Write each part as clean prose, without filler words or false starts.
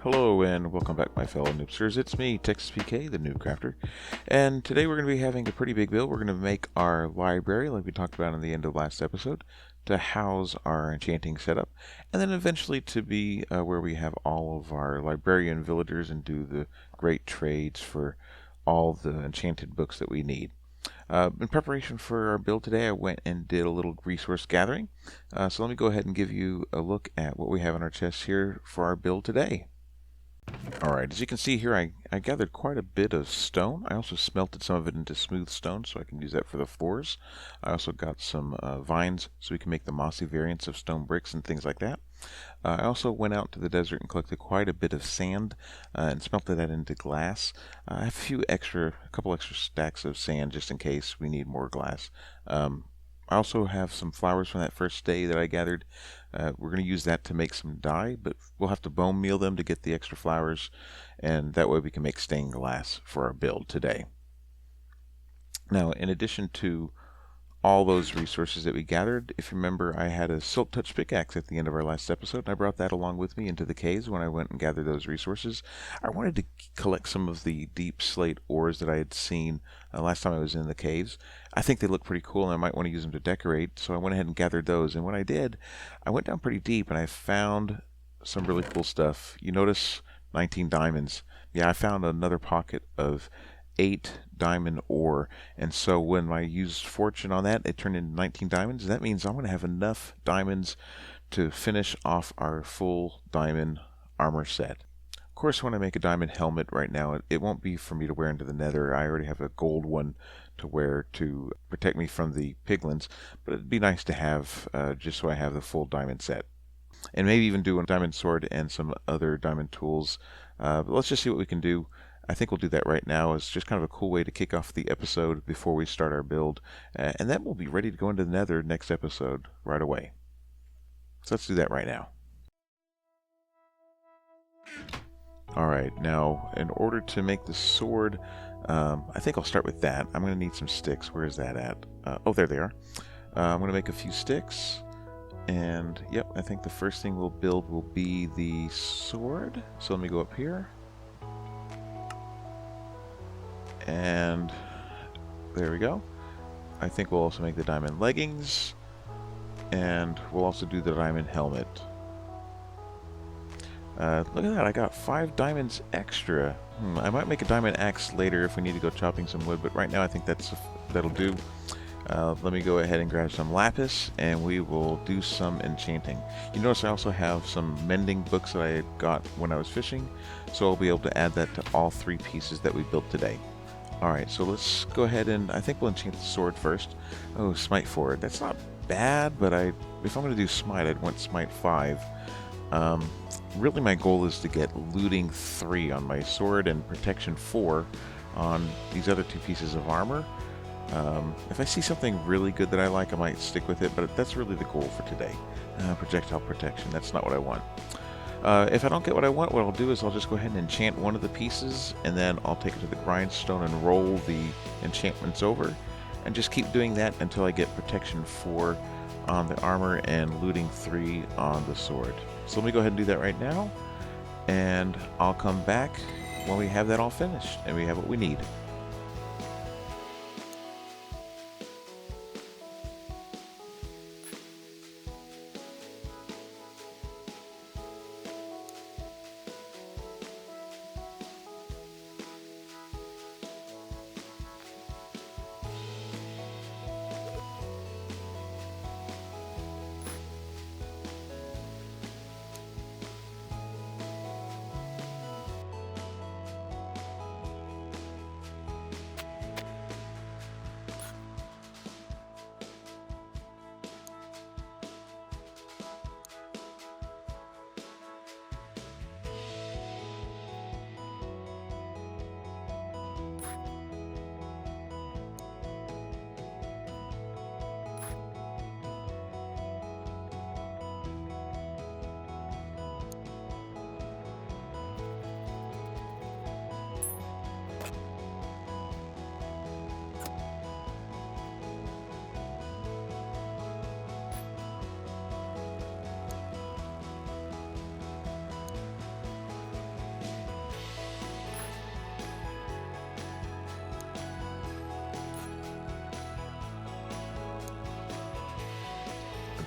Hello and welcome back, my fellow noobsters. It's me, Texas PK, the NoobCrafter, and today we're going to be having a pretty big build. We're going to make our library, like we talked about in the end of last episode, to house our enchanting setup, and then eventually to be where we have all of our librarian villagers and do the great trades for all the enchanted books that we need. In preparation for our build today, I went and did a little resource gathering. So let me go ahead and give you a look at what we have in our chests here for our build today. Alright, as you can see here, I gathered quite a bit of stone. I also smelted some of it into smooth stone so I can use that for the floors. I also got some vines so we can make the mossy variants of stone bricks and things like that. I also went out to the desert and collected quite a bit of sand and smelted that into glass. I have a couple extra stacks of sand just in case we need more glass. I also have some flowers from that first day that I gathered. We're going to use that to make some dye, but we'll have to bone meal them to get the extra flowers, and that way we can make stained glass for our build today. Now, in addition to all those resources that we gathered, if you remember, I had a silk touch pickaxe at the end of our last episode, and I brought that along with me into the caves when I went and gathered those resources. I wanted to collect some of the deep slate ores that I had seen last time I was in the caves. I think they look pretty cool, and I might want to use them to decorate, so I went ahead and gathered those. And when I did, I went down pretty deep, and I found some really cool stuff. You notice 19 diamonds. Yeah, I found another pocket of 8 diamond ore, and so when I used fortune on that, it turned into 19 diamonds. That means I'm going to have enough diamonds to finish off our full diamond armor set. Of course, when I make a diamond helmet right now, it won't be for me to wear into the nether. I already have a gold one to wear to protect me from the piglins, but it'd be nice to have just so I have the full diamond set. And maybe even do a diamond sword and some other diamond tools. But let's just see what we can do. I think we'll do that right now. It's just kind of a cool way to kick off the episode before we start our build. And then we'll be ready to go into the nether next episode right away. So let's do that right now. Alright, now in order to make the sword, I think I'll start with that. I'm going to need some sticks. Where is that at? Oh, there they are. I'm going to make a few sticks. And yep, I think the first thing we'll build will be the sword. So let me go up here. And there we go. I think we'll also make the diamond leggings, and we'll also do the diamond helmet. Look at that, I got 5 diamonds extra. I might make a diamond axe later if we need to go chopping some wood, but right now I think that'll do. Let me go ahead and grab some lapis, and we will do some enchanting. You notice I also have some mending books that I got when I was fishing, so I'll be able to add that to all 3 pieces that we built today. Alright, so let's go ahead and I think we'll enchant the sword first. Oh, smite 4. That's not bad, but if I'm going to do smite, I'd want smite 5. Really my goal is to get looting 3 on my sword and protection 4 on these other 2 pieces of armor. If I see something really good that I like, I might stick with it, but that's really the goal for today. Projectile protection, that's not what I want. If I don't get what I want, what I'll do is I'll just go ahead and enchant one of the pieces, and then I'll take it to the grindstone and roll the enchantments over, and just keep doing that until I get protection 4 on the armor and looting 3 on the sword. So let me go ahead and do that right now, and I'll come back when we have that all finished and we have what we need.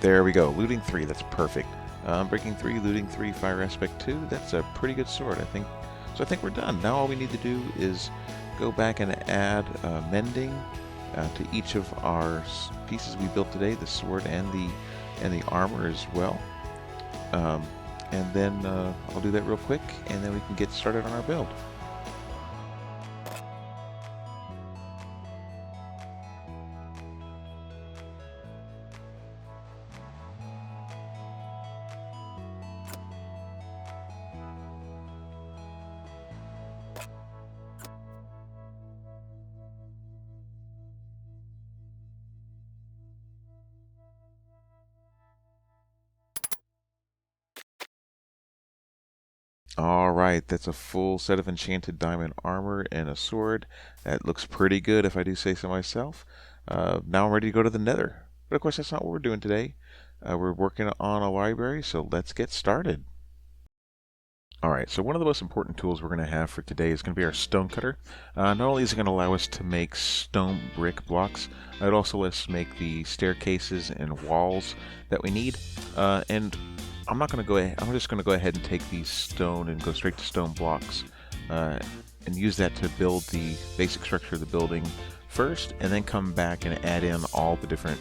There we go. Looting 3. That's perfect. Breaking 3, looting 3, fire aspect 2. That's a pretty good sword, I think. So I think we're done. Now all we need to do is go back and add mending to each of our pieces we built today, the sword and the armor as well. And then I'll do that real quick, and then we can get started on our build. Alright, that's a full set of enchanted diamond armor and a sword. That looks pretty good if I do say so myself. Now I'm ready to go to the Nether. But of course that's not what we're doing today. We're working on a library, so let's get started. Alright, so one of the most important tools we're going to have for today is going to be our stone cutter. Not only is it going to allow us to make stone brick blocks, it also lets us make the staircases and walls that we need. And I'm not going to go ahead, I'm just going to go ahead and take these stone and go straight to stone blocks and use that to build the basic structure of the building first, and then come back and add in all the different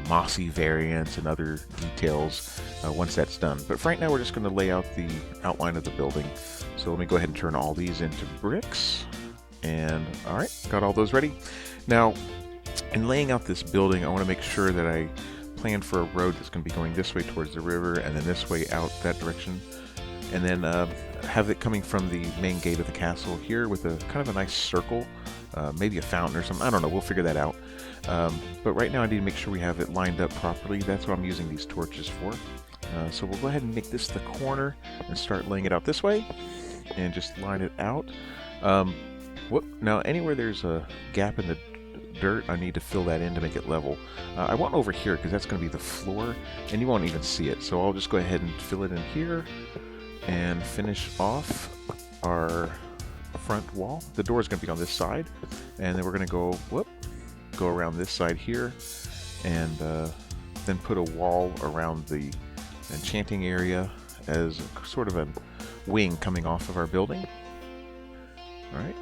mossy variants and other details once that's done. But for right now we're just going to lay out the outline of the building. So let me go ahead and turn all these into bricks. And alright, got all those ready. Now in laying out this building, I want to make sure that I plan for a road that's going to be going this way towards the river and then this way out that direction, and then have it coming from the main gate of the castle here with a kind of a nice circle, maybe a fountain or something. I don't know, we'll figure that out. But right now I need to make sure we have it lined up properly. That's what I'm using these torches for. So we'll go ahead and make this the corner and start laying it out this way and just line it out. Now anywhere there's a gap in the dirt, I need to fill that in to make it level. I want over here because that's going to be the floor and you won't even see it, so I'll just go ahead and fill it in here and finish off our front wall. The door is going to be on this side, and then we're going to go around this side here and then put a wall around the enchanting area as sort of a wing coming off of our building. Alright.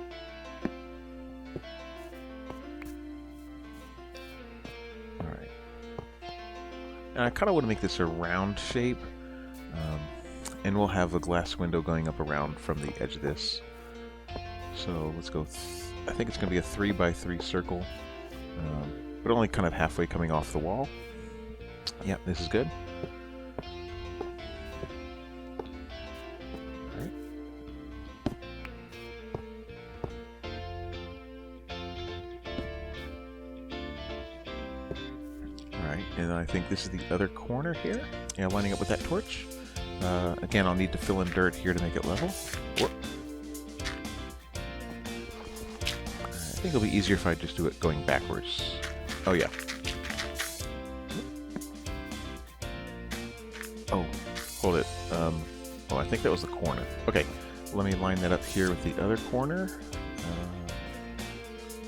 And I kind of want to make this a round shape, and we'll have a glass window going up around from the edge of this. So let's go, I think it's going to be a 3x3 circle, but only kind of halfway coming off the wall. Yep, this is good. And I think this is the other corner here. Yeah, lining up with that torch. Again, I'll need to fill in dirt here to make it level. I think it'll be easier if I just do it going backwards. Oh yeah. Oh, hold it. Oh, I think that was the corner. Okay, let me line that up here with the other corner.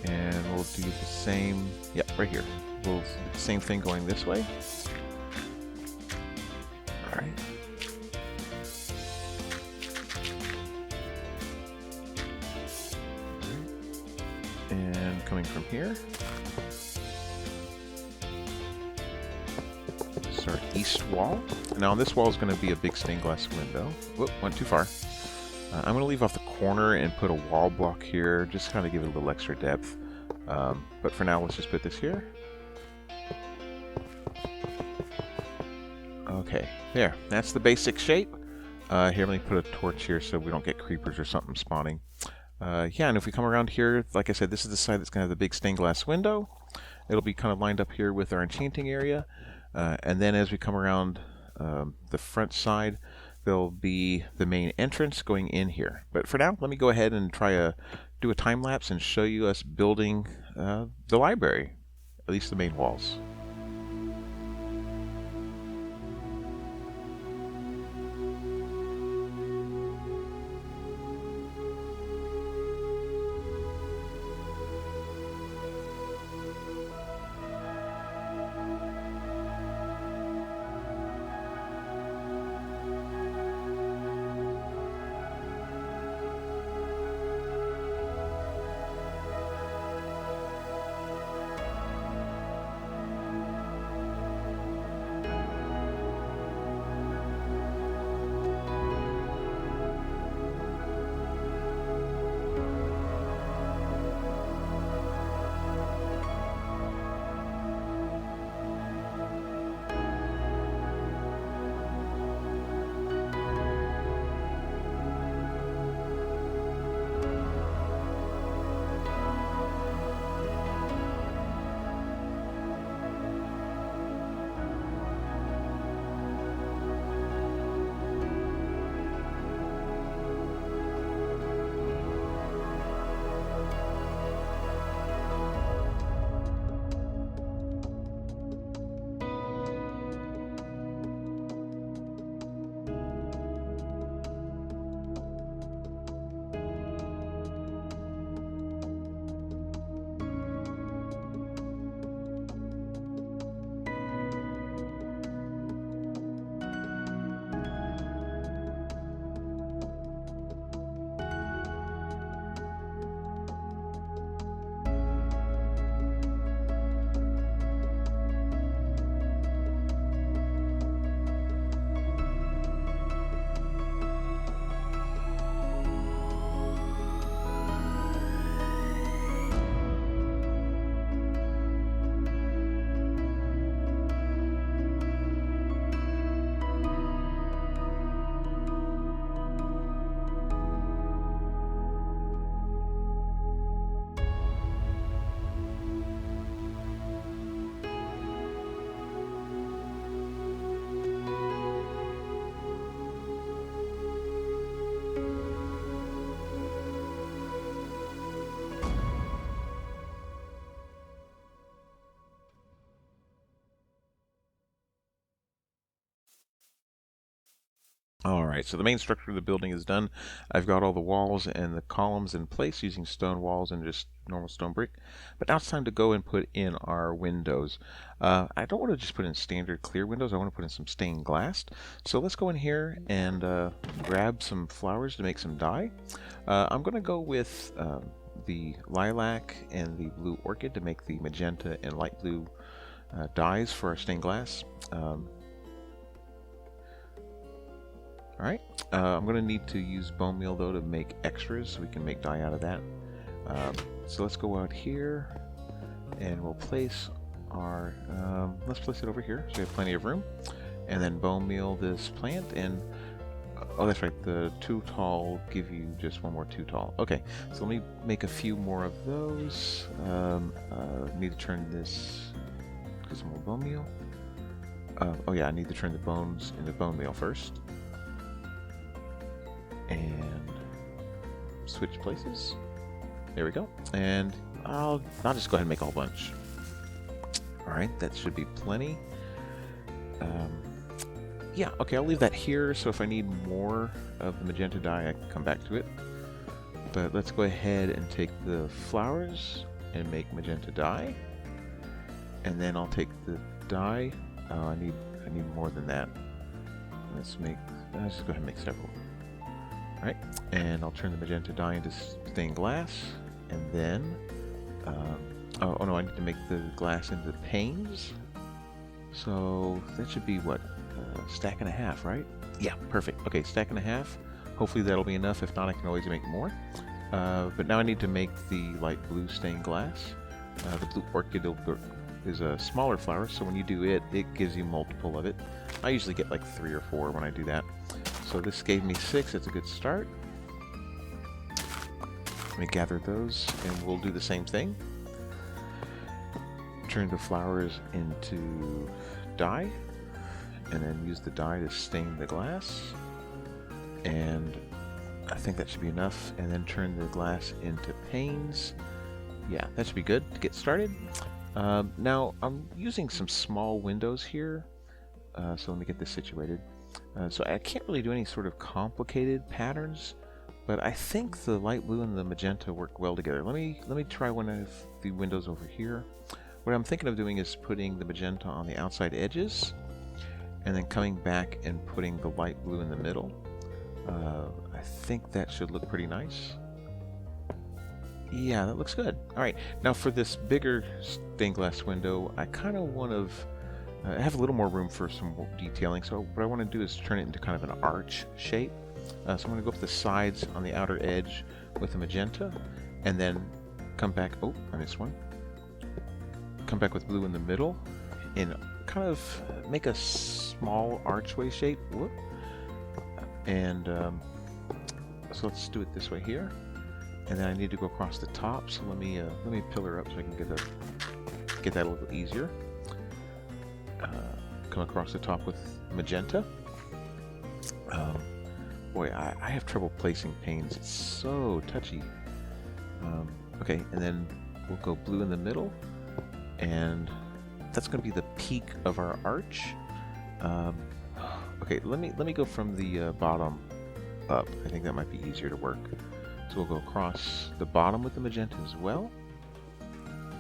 And we'll do the same, yeah, right here. We'll do the same thing going this way. Alright. And coming from here. This is our east wall. Now on this wall is going to be a big stained glass window. Whoop, went too far. I'm going to leave off the corner and put a wall block here, just kind of give it a little extra depth. But for now, let's just put this here. Okay, there. That's the basic shape. Here, let me put a torch here so we don't get creepers or something spawning. Yeah, and if we come around here, like I said, this is the side that's going to have the big stained glass window. It'll be kind of lined up here with our enchanting area. And then as we come around the front side, there'll be the main entrance going in here. But for now, let me go ahead and do a time lapse and show you us building the library, at least the main walls. Alright, so the main structure of the building is done. I've got all the walls and the columns in place using stone walls and just normal stone brick. But now it's time to go and put in our windows. I don't want to just put in standard clear windows, I want to put in some stained glass. So let's go in here and grab some flowers to make some dye. I'm going to go with the lilac and the blue orchid to make the magenta and light blue dyes for our stained glass. Alright, I'm going to need to use bone meal though to make extras so we can make dye out of that. So let's go out here and we'll place our, let's place it over here so we have plenty of room. And then bone meal this plant and, oh that's right, the 2 tall give you just one more 2 tall. Okay, so let me make a few more of those. Need to turn this, get some more bone meal. Oh yeah, I need to turn the bones into bone meal first. And switch places. There we go. And I'll just go ahead and make a whole bunch. Alright, that should be plenty. Yeah, okay, I'll leave that here, so if I need more of the magenta dye, I can come back to it. But let's go ahead and take the flowers and make magenta dye. And then I'll take the dye. Oh, I need more than that. Let's just go ahead and make several. Alright, and I'll turn the magenta dye into stained glass, and then, oh no, I need to make the glass into panes. So that should be what, stack and a half, right? Yeah, perfect. Okay, stack and a half. Hopefully that'll be enough. If not, I can always make more. But now I need to make the light blue stained glass. The blue orchid is a smaller flower, so when you do it, it gives you multiple of it. I usually get like 3 or 4 when I do that. So this gave me 6, it's a good start. Let me gather those and we'll do the same thing. Turn the flowers into dye and then use the dye to stain the glass. And I think that should be enough. And then turn the glass into panes. Yeah, that should be good to get started. Now I'm using some small windows here. So let me get this situated. So I can't really do any sort of complicated patterns, but I think the light blue and the magenta work well together. Let me try one of the windows over here. What I'm thinking of doing is putting the magenta on the outside edges, and then coming back and putting the light blue in the middle. I think that should look pretty nice. Yeah, that looks good. Alright, now for this bigger stained glass window, I kind of want to I have a little more room for some detailing, so what I want to do is turn it into kind of an arch shape. So I'm going to go up the sides on the outer edge with the magenta, and then come back, oh, I missed one. Come back with blue in the middle, and kind of make a small archway shape. Whoop. And so let's do it this way here. And then I need to go across the top, so let me pillar up so I can get that a little easier. Come across the top with magenta. Boy, I have trouble placing panes. It's so touchy. Okay, and then we'll go blue in the middle, and that's going to be the peak of our arch. Okay, let me go from the bottom up. I think that might be easier to work. So we'll go across the bottom with the magenta as well,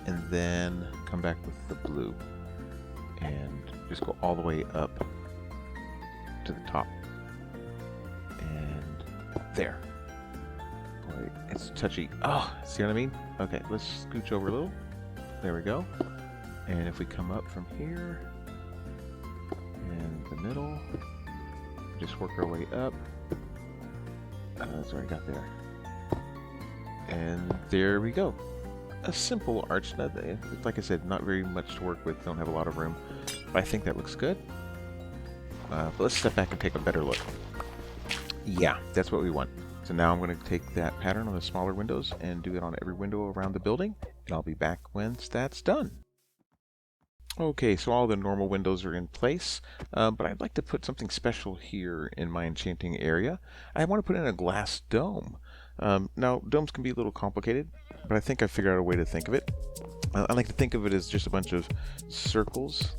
and then come back with the blue, and just go all the way up to the top. And there. Boy, it's touchy. Oh, see what I mean? Okay, let's scooch over a little. There we go. And if we come up from here, and the middle, just work our way up. That's what I got there. And there we go. A simple arch. Like I said, not very much to work with. Don't have a lot of room. But I think that looks good. But let's step back and take a better look. Yeah, that's what we want. So now I'm going to take that pattern on the smaller windows and do it on every window around the building. And I'll be back once that's done. Okay, so all the normal windows are in place, but I'd like to put something special here in my enchanting area. I want to put in a glass dome. Now, domes can be a little complicated, but I think I figured out a way to think of it. I like to think of it as just a bunch of circles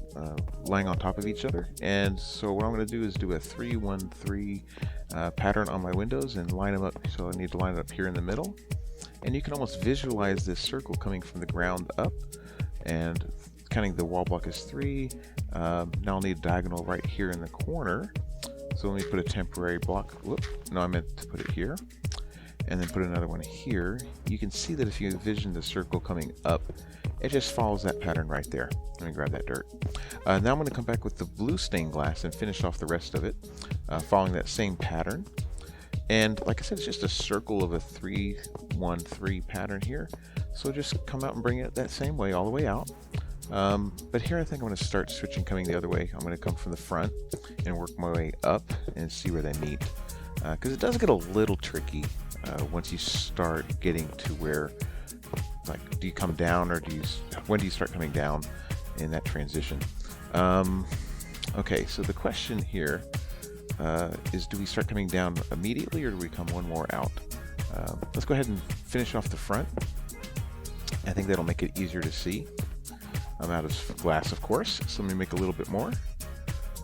lying on top of each other. And so what I'm going to do is do a 3-1-3 pattern on my windows and line them up. So I need to line it up here in the middle. And you can almost visualize this circle coming from the ground up. And counting the wall block is 3. Now I'll need a diagonal right here in the corner. So let me put a temporary block. Whoop, no, I meant to put it here. And then put another one here. You can see that if you envision the circle coming up, it just follows that pattern right there. Let me grab that dirt. Now I'm going to come back with the blue stained glass and finish off the rest of it, following that same pattern. And like I said, it's just a circle of a 3-1-3 pattern here. So just come out and bring it that same way all the way out. But here I think I'm going to start switching, coming the other way. I'm going to come from the front and work my way up and see where they meet. Because it does get a little tricky once you start getting to where, like, do you come down or when do you start coming down in that transition? Okay, so the question here is, do we start coming down immediately or do we come one more out? Let's go ahead and finish off the front. I think that'll make it easier to see. I'm out of glass, of course, so let me make a little bit more.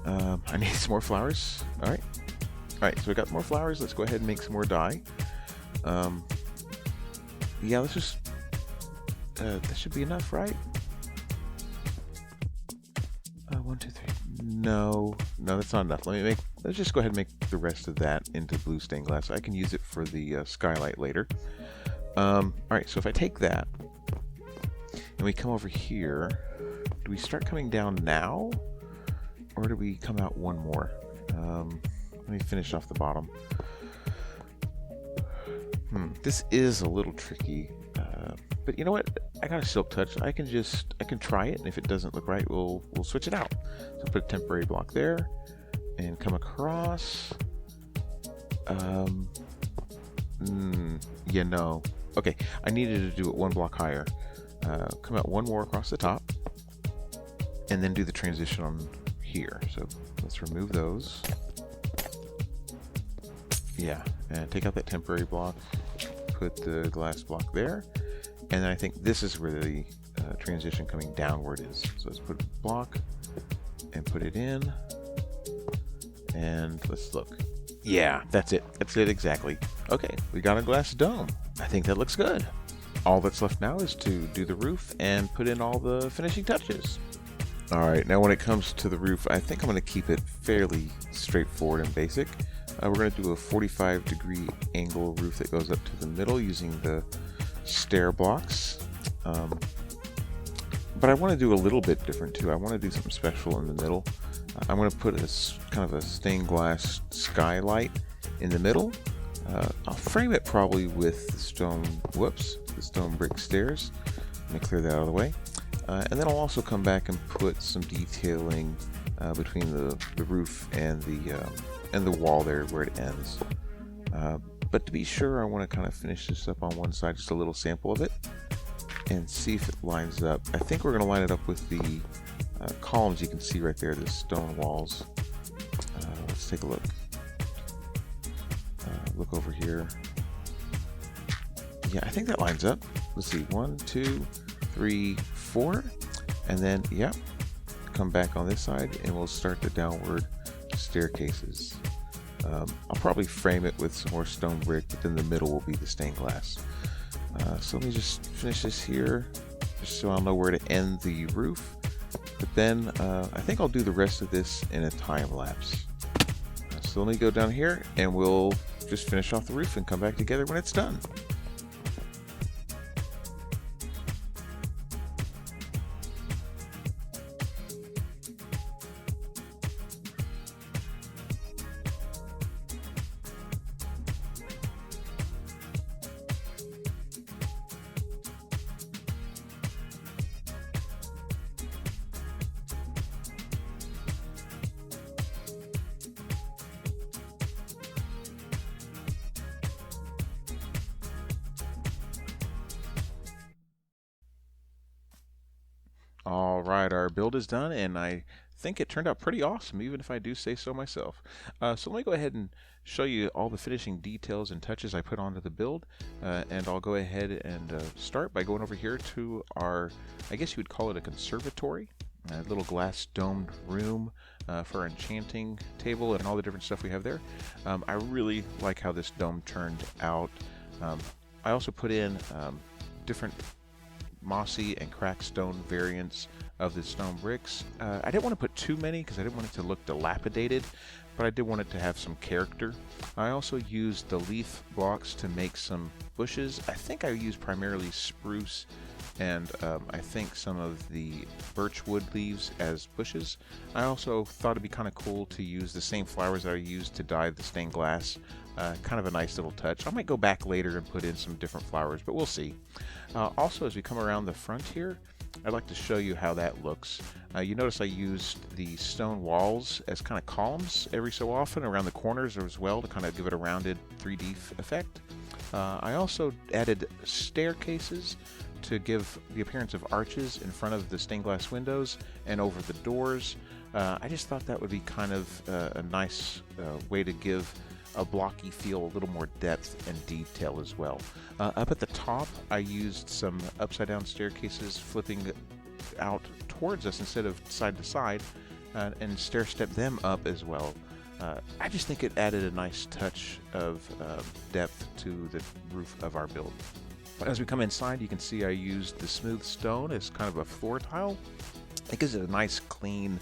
I need some more flowers. All right, so we got more flowers. Let's go ahead and make some more dye. Yeah, let's just that should be enough, right? 1, 2, 3. No, that's not enough. Let's just go ahead and make the rest of that into blue stained glass. I can use it for the skylight later. All right, so if I take that and we come over here, do we start coming down now, or do we come out one more? Let me finish off the bottom. This is a little tricky, but you know what? I got a silk touch. I can try it, and if it doesn't look right, we'll switch it out. So put a temporary block there, and come across. Yeah, no. Okay, I needed to do it one block higher. Come out one more across the top, and then do the transition on here. So let's remove those. Yeah, and take out that temporary block, put the glass block there, and then I think this is where the transition coming downward is. So let's put a block and put it in, and let's look. Yeah, that's it. That's it exactly. Okay, we got a glass dome. I think that looks good. All that's left now is to do the roof and put in all the finishing touches. All right, now when it comes to the roof, I think I'm going to keep it fairly straightforward and basic. We're going to do a 45-degree angle roof that goes up to the middle using the stair blocks. But I want to do a little bit different too. I want to do something special in the middle. I'm going to put kind of a stained glass skylight in the middle. I'll frame it probably with the stone brick stairs. Let me clear that out of the way. And then I'll also come back and put some detailing between the roof and the wall there where it ends. But to be sure, I want to kind of finish this up on one side, just a little sample of it, and see if it lines up. I think we're going to line it up with the columns you can see right there, the stone walls. Let's take a look. Look over here. Yeah, I think that lines up. Let's see, 1, 2, 3, 4, and then, yeah, come back on this side and we'll start the downward staircases. I'll probably frame it with some more stone brick, but then the middle will be the stained glass. So let me just finish this here, just so I'll know where to end the roof. But then I think I'll do the rest of this in a time lapse. So let me go down here and we'll just finish off the roof and come back together when it's done. All right, our build is done, and I think it turned out pretty awesome, even if I do say so myself. So let me go ahead and show you all the finishing details and touches I put onto the build, and I'll go ahead and start by going over here to our, I guess you would call it a conservatory, a little glass domed room for our enchanting table and all the different stuff we have there. I really like how this dome turned out. I also put in different mossy and cracked stone variants of the stone bricks. I didn't want to put too many because I didn't want it to look dilapidated, but I did want it to have some character. I also used the leaf blocks to make some bushes. I think I used primarily spruce and I think some of the birch wood leaves as bushes. I also thought it'd be kind of cool to use the same flowers that I used to dye the stained glass. Kind of a nice little touch. I might go back later and put in some different flowers, but we'll see. Also, as we come around the front here, I'd like to show you how that looks. You notice I used the stone walls as kind of columns every so often around the corners as well to kind of give it a rounded 3D effect. I also added staircases to give the appearance of arches in front of the stained glass windows and over the doors. I just thought that would be kind of a nice way to give a blocky feel, a little more depth and detail as well. Up at the top, I used some upside down staircases flipping out towards us instead of side to side, and stair step them up as well. I just think it added a nice touch of depth to the roof of our build. As we come inside, you can see I used the smooth stone as kind of a floor tile. It gives it a nice, clean,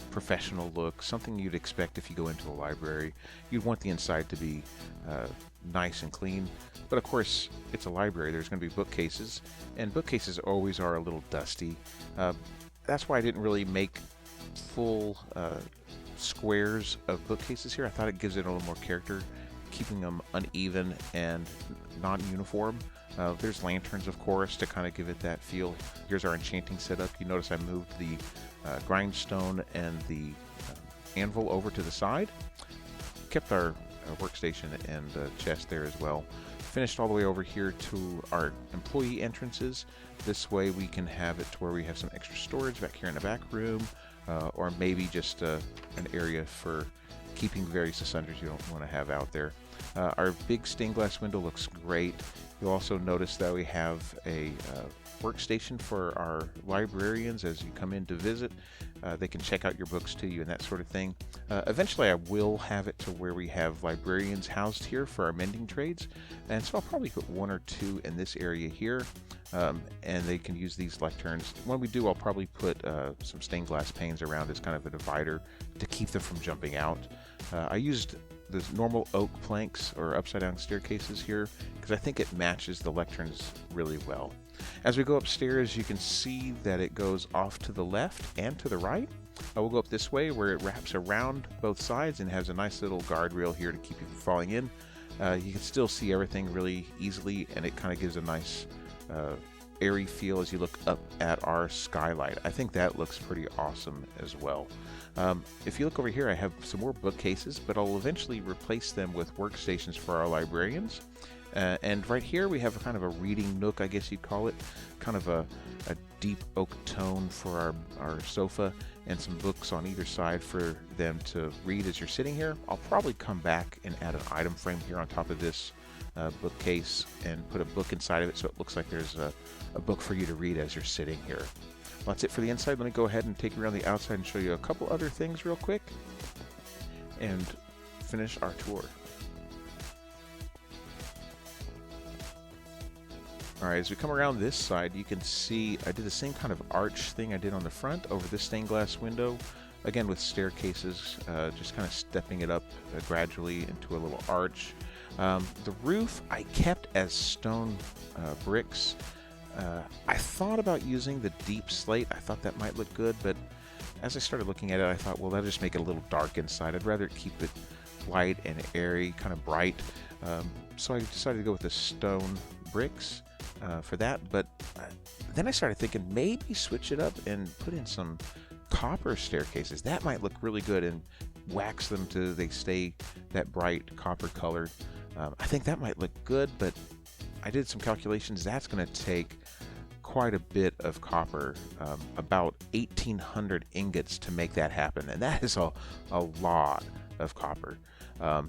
professional look, something you'd expect if you go into a library. You'd want the inside to be nice and clean, but of course it's a library. There's going to be bookcases, and bookcases always are a little dusty. That's why I didn't really make full squares of bookcases here. I thought it gives it a little more character, keeping them uneven and non-uniform. There's lanterns, of course, to kind of give it that feel. Here's our enchanting setup. You notice I moved the grindstone and the anvil over to the side. Kept our workstation and chest there as well. Finished all the way over here to our employee entrances. This way we can have it to where we have some extra storage back here in the back room, or maybe just an area for keeping various essentials you don't want to have out there. Our big stained glass window looks great. You'll also notice that we have a workstation for our librarians as you come in to visit. They can check out your books to you and that sort of thing. Eventually I will have it to where we have librarians housed here for our mending trades, and so I'll probably put one or two in this area here, and they can use these lecterns. When we do, I'll probably put some stained glass panes around as kind of a divider to keep them from jumping out. I used the normal oak planks or upside down staircases here because I think it matches the lecterns really well. As we go upstairs, you can see that it goes off to the left and to the right. I will go up this way where it wraps around both sides and has a nice little guardrail here to keep you from falling in. You can still see everything really easily, and it kind of gives a nice airy feel as you look up at our skylight. I think that looks pretty awesome as well. If you look over here, I have some more bookcases, but I'll eventually replace them with workstations for our librarians. And right here we have kind of a reading nook, I guess you'd call it, kind of a deep oak tone for our sofa, and some books on either side for them to read as you're sitting here. I'll probably come back and add an item frame here on top of this bookcase and put a book inside of it so it looks like there's a book for you to read as you're sitting here. Well, that's it for the inside. Let me go ahead and take you around the outside and show you a couple other things real quick and finish our tour. Alright, as we come around this side, you can see I did the same kind of arch thing I did on the front over this stained glass window. Again, with staircases, just kind of stepping it up gradually into a little arch. The roof I kept as stone bricks. I thought about using the deep slate. I thought that might look good, but as I started looking at it, I thought, well, that'll just make it a little dark inside. I'd rather keep it light and airy, kind of bright. So I decided to go with the stone bricks for that, but then I started thinking maybe switch it up and put in some copper staircases. That might look really good, and wax them to they stay that bright copper color. I think that might look good, but I did some calculations. That's going to take quite a bit of copper, about 1,800 ingots to make that happen, and that is a lot of copper.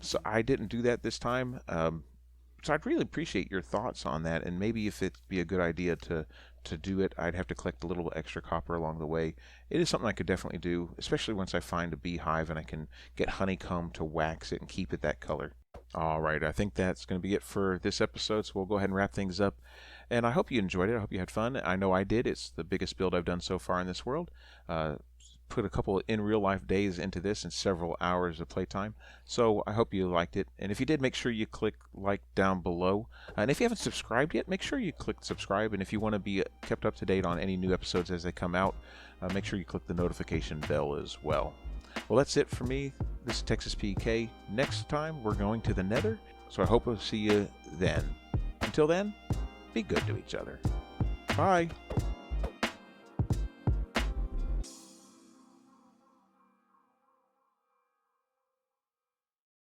So I didn't do that this time. So I'd really appreciate your thoughts on that, and maybe if it'd be a good idea to do it, I'd have to collect a little extra copper along the way. It is something I could definitely do, especially once I find a beehive and I can get honeycomb to wax it and keep it that color. All right, I think that's going to be it for this episode, so we'll go ahead and wrap things up. And I hope you enjoyed it. I hope you had fun. I know I did. It's the biggest build I've done so far in this world. Put a couple in real life days into this and several hours of playtime. So I hope you liked it. And if you did, make sure you click like down below. And if you haven't subscribed yet, make sure you click subscribe. And if you want to be kept up to date on any new episodes as they come out, make sure you click the notification bell as well. Well, that's it for me. This is Texas PK. Next time, we're going to the Nether. So I hope I'll see you then. Until then, be good to each other. Bye.